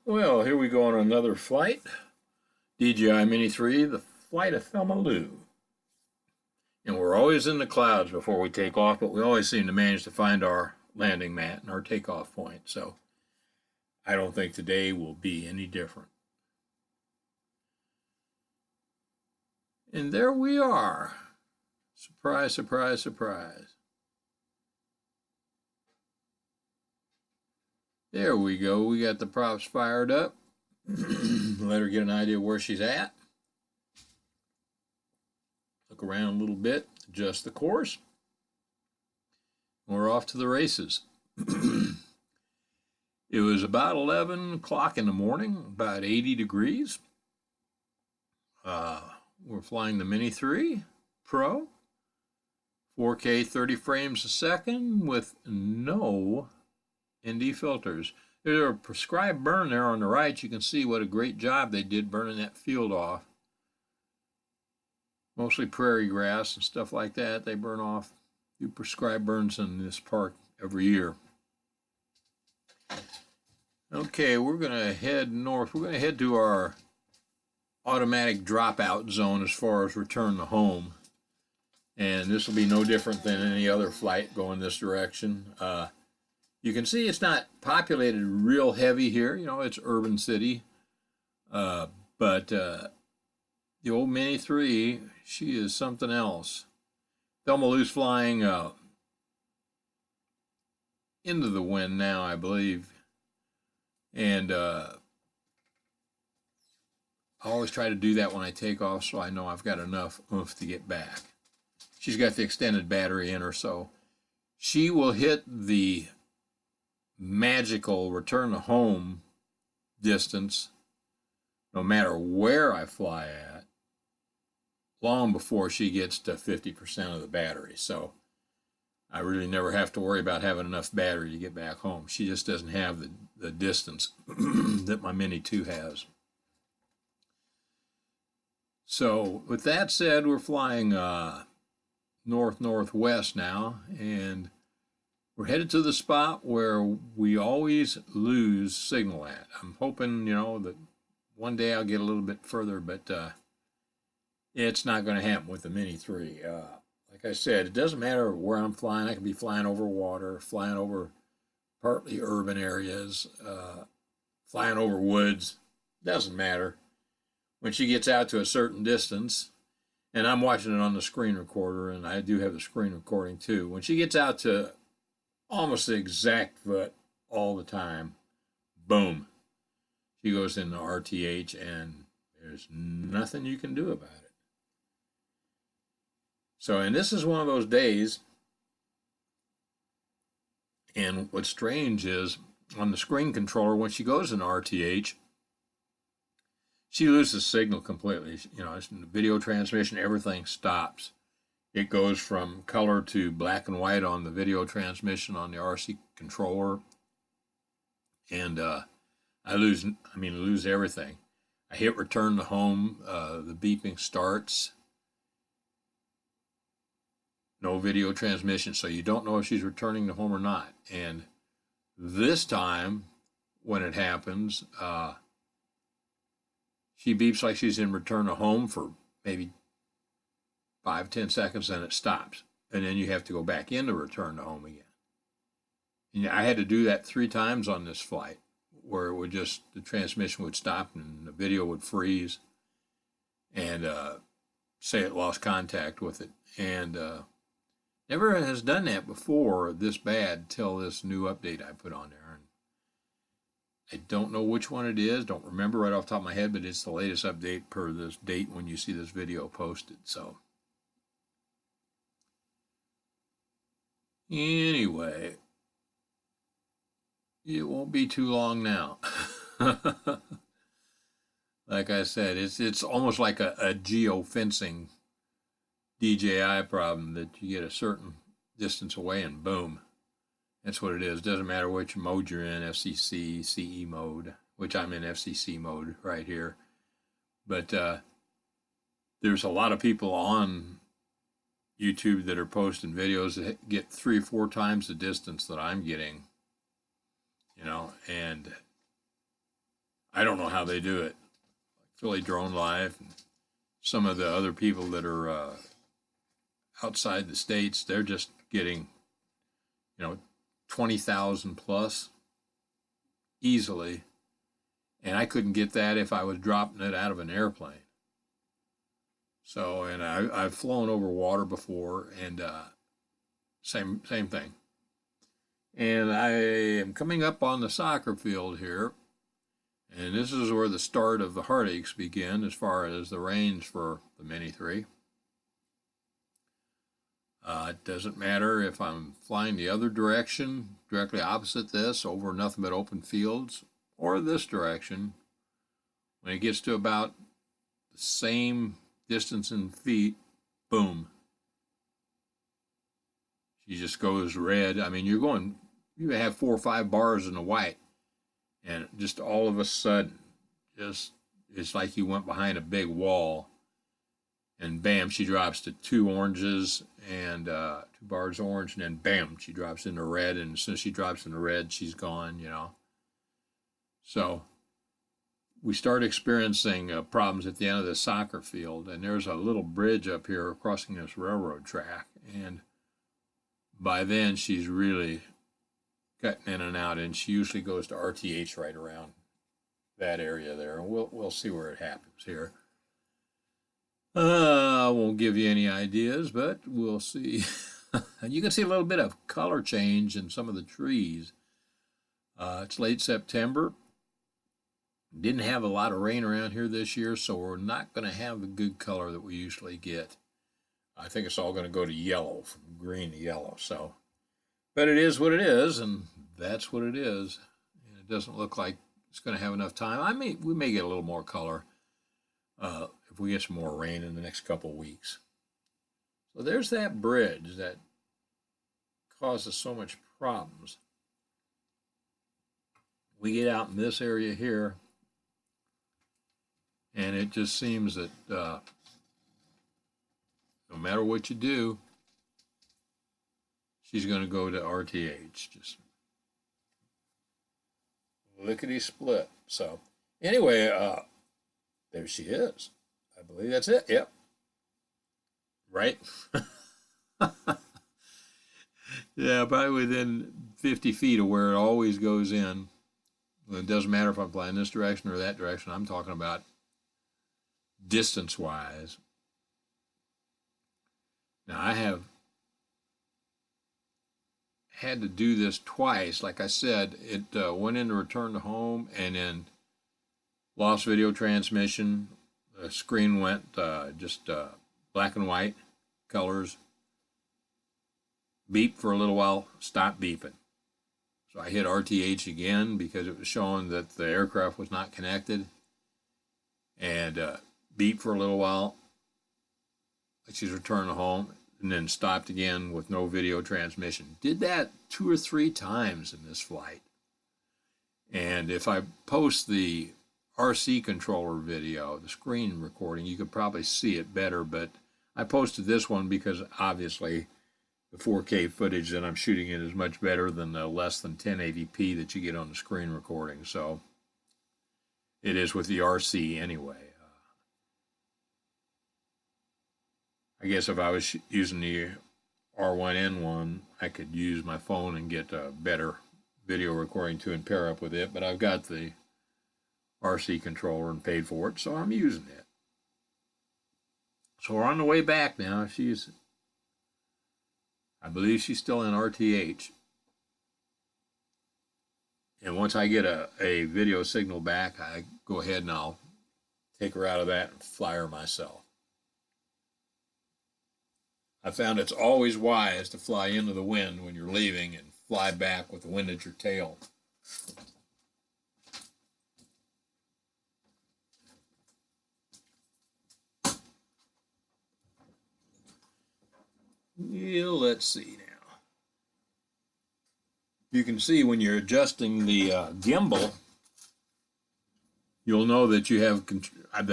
Well, here we go on another flight. DJI Mini 3, the flight of Thelma Lou. And we're always in the clouds before we take off, but we always seem to manage to find our landing mat and our takeoff point. So I don't think today will be any different. And there we are. Surprise, surprise, surprise. There we go. We got the props fired up. Let her get an idea where she's at. Look around a little bit, adjust the course. We're off to the races. It was about 11 o'clock in the morning, about 80 degrees. We're flying the Mini 3 Pro, 4K 30 frames a second with no ND filters. There's a prescribed burn there on the right. You can see what a great job they did burning that field off. Mostly prairie grass and stuff like that. They burn off. Do prescribed burns in this park every year. Okay, we're going to head north. We're going to head to our automatic dropout zone as far as return to home. And this will be no different than any other flight going this direction. You can see it's not populated real heavy here. You know, it's urban city. But the old Mini 3, she is something else. Thelma Lou's flying into the wind now, I believe. And I always try to do that when I take off so I know I've got enough oomph to get back. She's got the extended battery in her, so she will hit the magical return to home distance no matter where I fly at, long before she gets to 50% of the battery. So I really never have to worry about having enough battery to get back home. She just doesn't have the distance that my Mini 2 has. So with that said, we're flying north-northwest now, and we're headed to the spot where we always lose signal at. I'm hoping, you know, that one day I'll get a little bit further, but it's not going to happen with the Mini 3. Like I said, it doesn't matter where I'm flying. I can be flying over water, flying over partly urban areas, flying over woods. Doesn't matter. When she gets out to a certain distance, and I'm watching it on the screen recorder, and I do have the screen recording too. When she gets out to almost the exact foot all the time, boom, she goes into RTH, and there's nothing you can do about it. So, and this is one of those days, and what's strange is on the screen controller, when she goes in RTH, she loses signal completely. You know, it's in the video transmission, everything stops. It goes from color to black and white on the video transmission on the RC controller. And I lose everything. I hit return to home, the beeping starts. No video transmission, so you don't know if she's returning to home or not. And this time, when it happens, she beeps like she's in return to home for maybe 5-10 seconds, and it stops. And then you have to go back into return to home again. And I had to do that 3 times on this flight, where it would just, the transmission would stop and the video would freeze and say it lost contact with it. And never has done that before this bad till this new update I put on there. And I don't know which one it is, don't remember right off the top of my head, but it's the latest update per this date when you see this video posted. So anyway, it won't be too long now. Like I said, it's almost like a geofencing DJI problem that you get a certain distance away and boom. That's what it is. Doesn't matter which mode you're in, FCC, CE mode, which I'm in FCC mode right here. But there's a lot of people on YouTube that are posting videos that get 3 or 4 times the distance that I'm getting, you know, and I don't know how they do it. Philly Drone Life, and some of the other people that are outside the states, they're just getting, 20,000 plus easily. And I couldn't get that if I was dropping it out of an airplane. So, and I've flown over water before, and same thing. And I am coming up on the soccer field here, and this is where the start of the heartaches begin as far as the range for the Mini 3. It doesn't matter if I'm flying the other direction, directly opposite this, over nothing but open fields, or this direction. When it gets to about the same distance in feet, boom. She just goes red. I mean, you have 4 or 5 bars in the white, and just all of a sudden, it's like you went behind a big wall, and bam, she drops to 2 oranges and 2 bars orange, and then bam, she drops into red, and as soon as she drops into red, she's gone, So we start experiencing problems at the end of the soccer field, and there's a little bridge up here crossing this railroad track, and by then she's really cutting in and out, and she usually goes to RTH right around that area there, and we'll see where it happens here. I won't give you any ideas, but we'll see. You can see a little bit of color change in some of the trees. It's late September. Didn't have a lot of rain around here this year, so we're not going to have the good color that we usually get. I think it's all going to go to yellow, from green to yellow. So, but it is what it is, and that's what it is. And it doesn't look like it's going to have enough time. We may get a little more color if we get some more rain in the next couple of weeks. So there's that bridge that causes so much problems. We get out in this area here, and it just seems that no matter what you do, she's going to go to RTH. Just lickety split. So anyway, there she is. I believe that's it. Yep. Right? Yeah, probably within 50 feet of where it always goes in. It doesn't matter if I'm flying this direction or that direction. I'm talking about distance-wise. Now, I have had to do this twice. Like I said, it went into return to home and then lost video transmission. The screen went just black and white colors. Beep for a little while, stopped beeping. So I hit RTH again because it was showing that the aircraft was not connected. And beep for a little while. She's returned home, and then stopped again with no video transmission. Did that 2 or 3 times in this flight. And if I post the RC controller video, the screen recording, you could probably see it better, but I posted this one because obviously the 4K footage that I'm shooting in is much better than the less than 1080p that you get on the screen recording. So it is with the RC anyway. I guess if I was using the R1N1, I could use my phone and get a better video recording too and pair up with it, but I've got the RC controller and paid for it, so I'm using it. So we're on the way back now. I believe she's still in RTH. And once I get a video signal back, I go ahead and I'll take her out of that and fly her myself. I found it's always wise to fly into the wind when you're leaving and fly back with the wind at your tail. Yeah, let's see now. You can see when you're adjusting the gimbal, you'll know that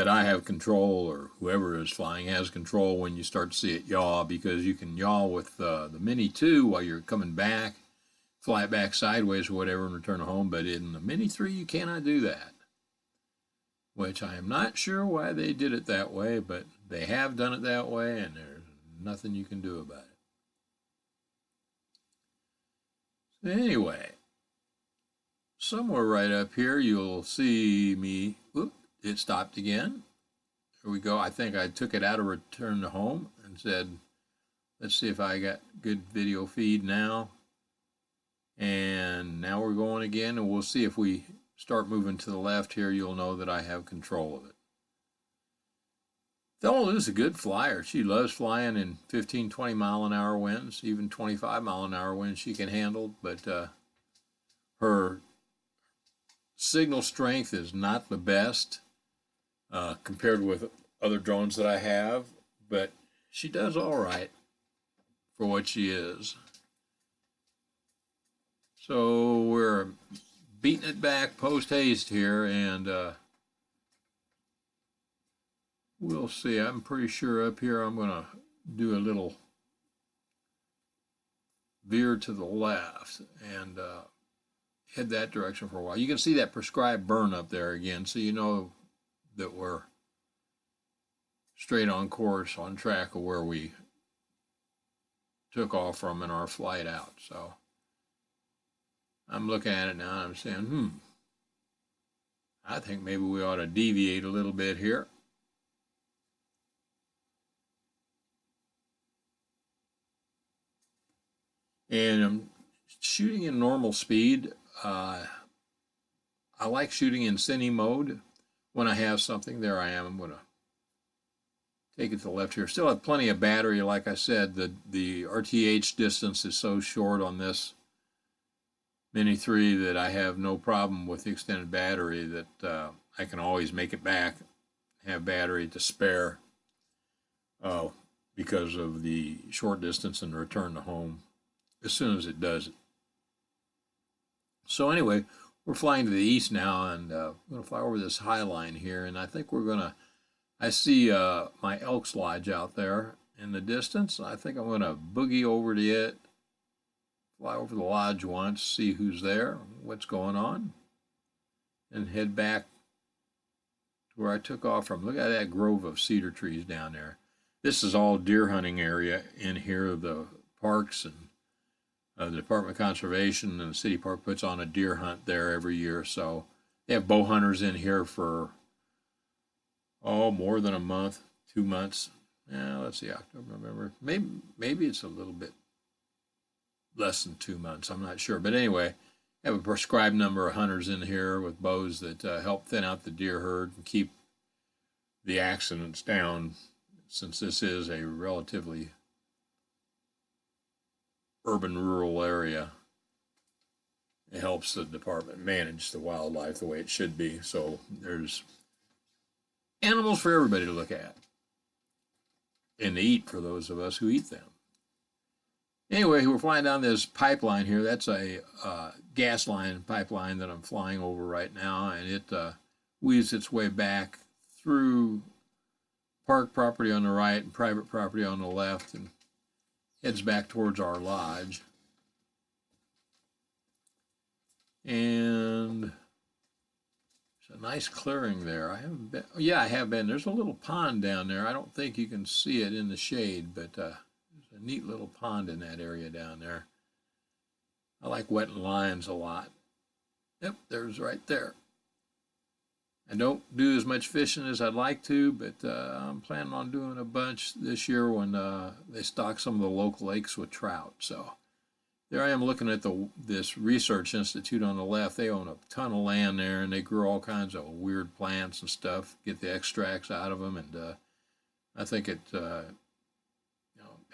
I have control, or whoever is flying has control when you start to see it yaw, because you can yaw with the Mini 2 while you're coming back, fly it back sideways or whatever and return home, but in the Mini 3 you cannot do that. which I am not sure why they did it that way, but they have done it that way, and there's nothing you can do about it. Anyway, somewhere right up here you'll see me, whoop, it stopped again. Here we go. I think I took it out of return to home and said, let's see if I got good video feed now. And now we're going again, and we'll see if we start moving to the left here, you'll know that I have control of it. Thelma Lou's a good flyer. She loves flying in 15, 20 mile an hour winds, even 25 mile an hour winds she can handle, but her signal strength is not the best compared with other drones that I have, but she does all right for what she is. So we're beating it back post haste here, and we'll see. I'm pretty sure up here I'm going to do a little veer to the left and head that direction for a while. You can see that prescribed burn up there again, so you know that we're straight on course, on track of where we took off from in our flight out. So I'm looking at it now and I'm saying, I think maybe we ought to deviate a little bit here. And I'm shooting in normal speed. I like shooting in cine mode. When I have something, there I am. I'm going to take it to the left here. Still have plenty of battery. Like I said, the RTH distance is so short on this Mini 3 that I have no problem with the extended battery, that I can always make it back, have battery to spare because of the short distance and return to home as soon as it does it. So anyway, we're flying to the east now, and I'm going to fly over this high line here, and I think we're going to, I see my Elks Lodge out there in the distance. I think I'm going to boogie over to it, fly over the lodge once, see who's there, what's going on, and head back to where I took off from. Look at that grove of cedar trees down there. This is all deer hunting area in here. The parks and the Department of Conservation and the city park puts on a deer hunt there every year. So they have bow hunters in here for, more than a month, 2 months. Yeah, let's see, October, November. Maybe it's a little bit less than 2 months. I'm not sure. But anyway, I have a prescribed number of hunters in here with bows that help thin out the deer herd and keep the accidents down, since this is a relatively urban rural area. It helps the department manage the wildlife the way it should be. So there's animals for everybody to look at and to eat for those of us who eat them. Anyway, we're flying down this pipeline here. That's a gas line pipeline that I'm flying over right now, and it weaves its way back through park property on the right and private property on the left, and heads back towards our lodge. And there's a nice clearing there. I haven't been. Yeah, I have been. There's a little pond down there. I don't think you can see it in the shade, but there's a neat little pond in that area down there. I like wetland lions a lot. Yep, there's right there. I don't do as much fishing as I'd like to, but I'm planning on doing a bunch this year when they stock some of the local lakes with trout. So there I am looking at this research institute on the left. They own a ton of land there, and they grow all kinds of weird plants and stuff, get the extracts out of them, and I think it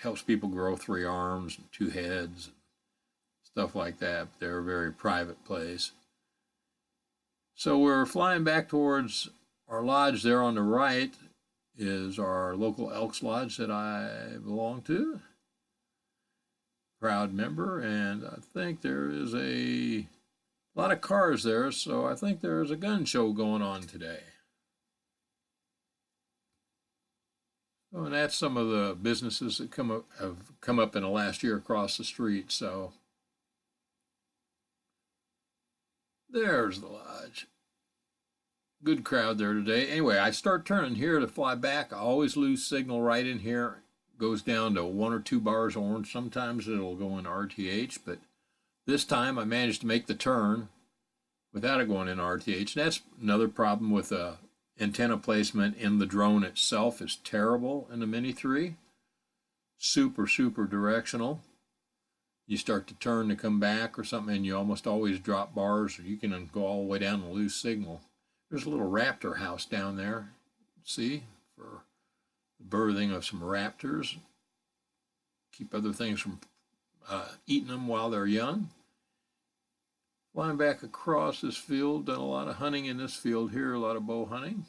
helps people grow 3 arms and 2 heads, and stuff like that. They're a very private place. So we're flying back towards our lodge. There on the right is our local Elks Lodge that I belong to. Proud member, and I think there is a lot of cars there, so I think there is a gun show going on today. Oh, and that's some of the businesses that have come up in the last year across the street. So there's the lodge. good crowd there today. Anyway, I start turning here to fly back. I always lose signal right in here. Goes down to 1 or 2 bars orange. Sometimes it'll go in RTH, but this time I managed to make the turn without it going in RTH. And that's another problem with antenna placement in the drone itself is terrible in the Mini 3. Super, super directional. You start to turn to come back or something, and you almost always drop bars, or you can go all the way down and lose signal. There's a little raptor house down there, see, for the birthing of some raptors. Keep other things from eating them while they're young. Flying back across this field, done a lot of hunting in this field here, a lot of bow hunting.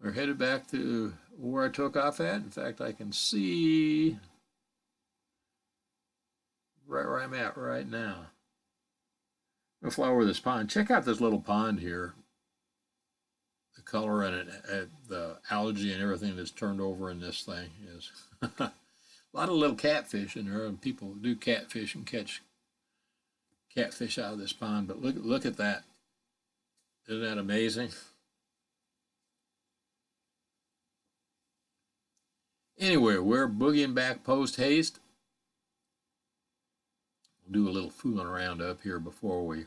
We're headed back to where I took off at. In fact, I can see right where I'm at right now. I'm going to fly over this pond. Check out this little pond here. The color in it, the algae and everything that's turned over in this thing is a lot of little catfish in there, and people do catfish and catch catfish out of this pond. But look at that. Isn't that amazing? Anyway, we're boogieing back post haste. We'll do a little fooling around up here before we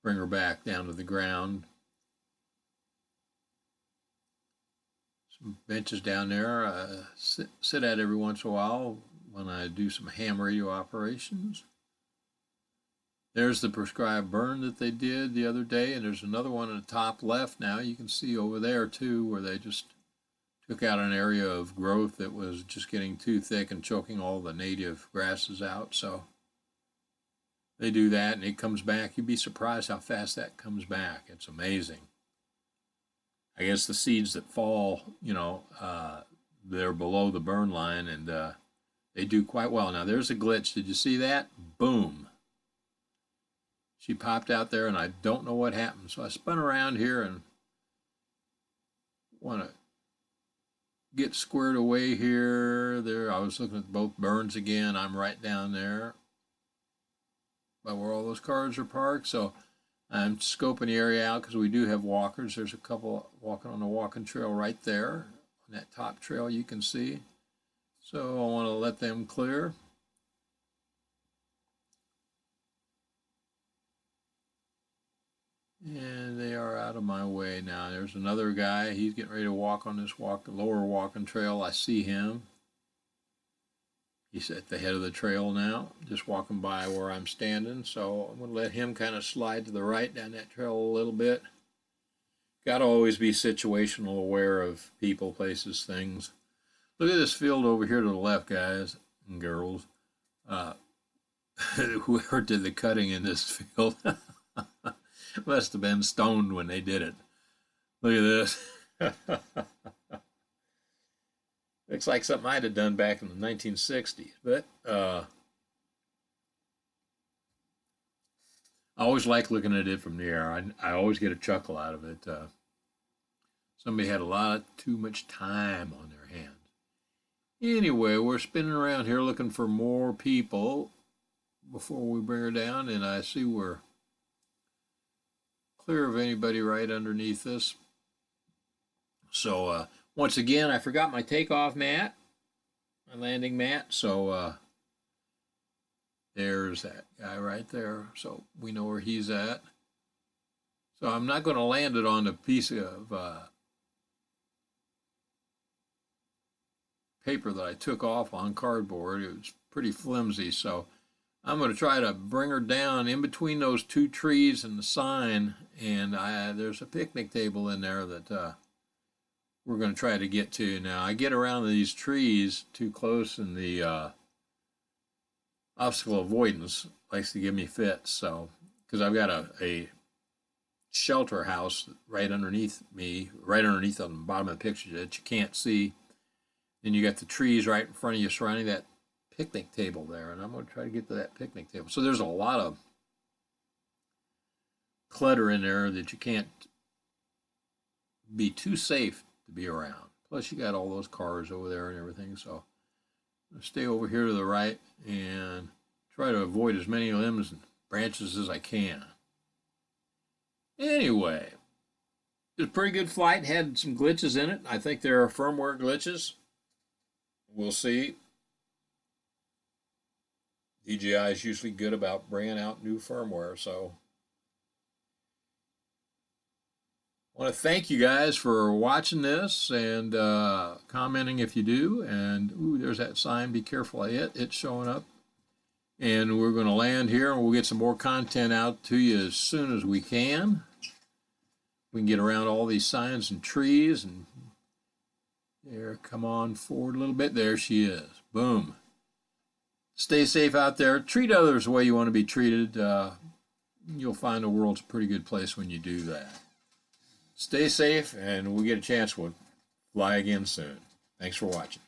bring her back down to the ground. Some benches down there. Sit at every once in a while when I do some ham radio operations. There's the prescribed burn that they did the other day, and there's another one in the top left now. You can see over there too, where they just took out an area of growth that was just getting too thick and choking all the native grasses out. So they do that, and it comes back. You'd be surprised how fast that comes back. It's amazing. I guess the seeds that fall, they're below the burn line, and they do quite well. Now, there's a glitch. Did you see that? Boom. She popped out there, and I don't know what happened. So I spun around here and want to get squared away here. There, I was looking at both burns again. I'm right down there by where all those cars are parked. So I'm scoping the area out because we do have walkers. There's a couple walking on the walking trail right there. On that top trail you can see. So I want to let them clear. And they are out of my way now. There's another guy. He's getting ready to walk on this lower walking trail. I see him. He's at the head of the trail now, just walking by where I'm standing. So I'm going to let him kind of slide to the right down that trail a little bit. Got to always be situational aware of people, places, things. Look at this field over here to the left, guys and girls. Whoever did the cutting in this field must have been stoned when they did it. Look at this. Looks like something I'd have done back in the 1960s. But I always like looking at it from the air. I always get a chuckle out of it. Somebody had a lot too much time on their hands. Anyway, we're spinning around here looking for more people before we bring her down, and I see we're clear of anybody right underneath this. So once again, I forgot my takeoff mat, my landing mat. So there's that guy right there. So we know where he's at. So I'm not going to land it on a piece of paper that I took off on cardboard. It was pretty flimsy. So I'm going to try to bring her down in between those two trees and the sign. And there's a picnic table in there that we're going to try to get to. Now, I get around these trees too close, and the obstacle avoidance likes to give me fits. So, because I've got a shelter house right underneath me, right underneath on the bottom of the picture that you can't see. Then you got the trees right in front of you surrounding that picnic table there, and I'm going to try to get to that picnic table. So there's a lot of clutter in there that you can't be too safe to be around. Plus you got all those cars over there and everything. So I'll stay over here to the right and try to avoid as many limbs and branches as I can. Anyway, It was a pretty good flight, had some glitches in it. I think there are firmware glitches. We'll see. DJI is usually good about bringing out new firmware, so I want to thank you guys for watching this and commenting if you do. And ooh, there's that sign. Be careful of it. It's showing up. And we're going to land here, and we'll get some more content out to you as soon as we can. We can get around all these signs and trees. And there, come on forward a little bit. There she is. Boom. Stay safe out there. Treat others the way you want to be treated. You'll find the world's a pretty good place when you do that. Stay safe, and we'll get a chance, we'll fly again soon. Thanks for watching.